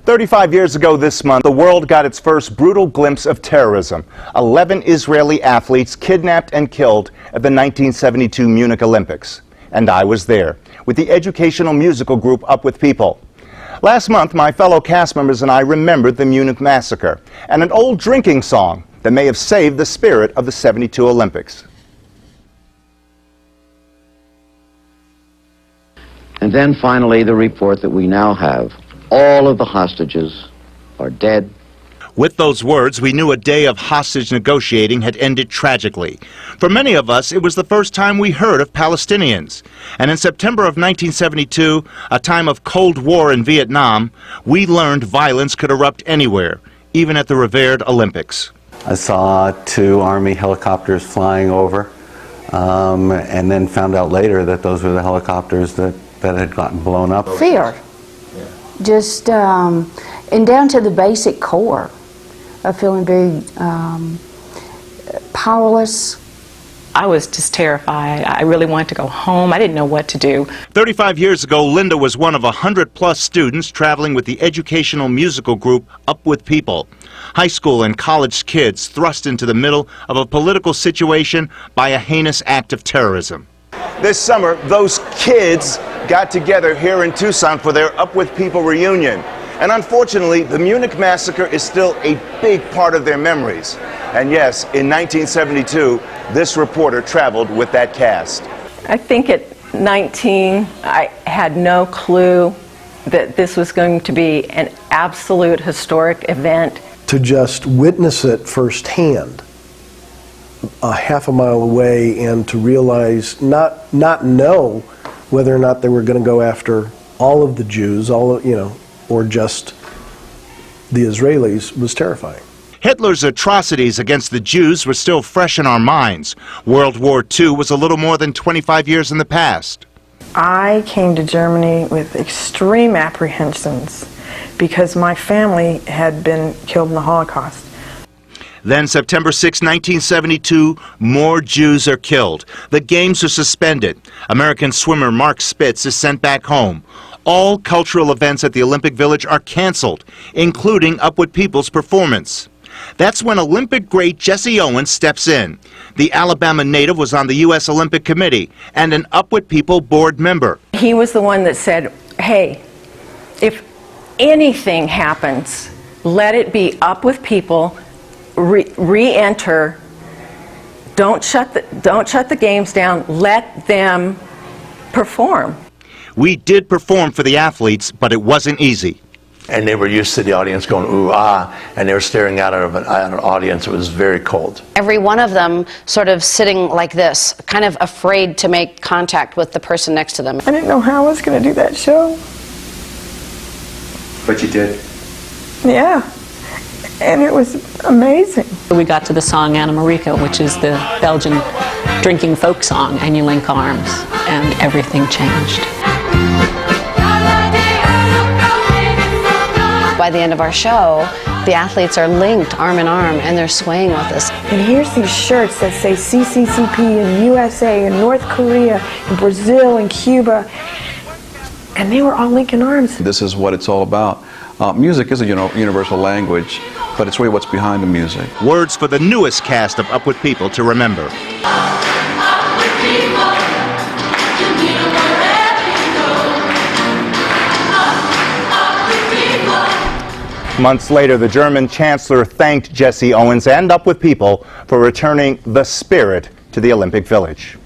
35 years ago this month, the world got its first brutal glimpse of terrorism. 11 Israeli athletes kidnapped and killed at the 1972 Munich Olympics. And I was there with the educational musical group Up With People. Last month, my fellow cast members and I remembered the Munich massacre and an old drinking song that may have saved the spirit of the '72 Olympics. And then finally the report that we now have. All of the hostages are dead. With those words, we knew a day of hostage negotiating had ended tragically. For many of us, it was the first time we heard of Palestinians. And in September of 1972, a time of Cold War in Vietnam, we learned violence could erupt anywhere, even at the revered Olympics. I saw 2 Army helicopters flying over, and then found out later that those were the helicopters that had gotten blown up. Fear. Just, and down to the basic core of feeling very powerless. I was just terrified. I really wanted to go home. I didn't know what to do. 35 years ago, Linda was one of 100+ students traveling with the educational musical group Up With People. High school and college kids thrust into the middle of a political situation by a heinous act of terrorism. This summer, those kids got together here in Tucson for their Up With People reunion. And unfortunately, the Munich massacre is still a big part of their memories. And yes, in 1972, this reporter traveled with that cast. I think at 19, I had no clue that this was going to be an absolute historic event. To just witness it firsthand, a half a mile away, and to realize, not know whether or not they were going to go after all of the Jews, or just the Israelis, was terrifying. Hitler's atrocities against the Jews were still fresh in our minds. World War II was a little more than 25 years in the past. I came to Germany with extreme apprehensions because my family had been killed in the Holocaust. Then, September 6, 1972, more Jews are killed. The games are suspended. American swimmer Mark Spitz is sent back home. All cultural events at the Olympic Village are canceled, including Up With People's performance. That's when Olympic great Jesse Owens steps in. The Alabama native was on the U.S. Olympic Committee and an Up With People board member. He was the one that said, hey, if anything happens, let it be Up With People. Re-enter. Don't shut the games down. Let them perform. We did perform for the athletes, but it wasn't easy. And they were used to the audience going ooh ah, and they were staring out of an audience. It was very cold. Every one of them sort of sitting like this, kind of afraid to make contact with the person next to them. I didn't know how I was going to do that show. But you did. Yeah. And it was amazing. We got to the song Anna Marika, which is the Belgian drinking folk song, and you link arms, and everything changed. By the end of our show, the athletes are linked arm in arm, and they're swaying with us. And here's these shirts that say CCCP in USA and North Korea and Brazil and Cuba, and they were all linking arms. This is what it's all about. Music is a universal language, but it's really what's behind the music. Words for the newest cast of Up With People to remember. Months later, the German chancellor thanked Jesse Owens and Up With People for returning the spirit to the Olympic Village.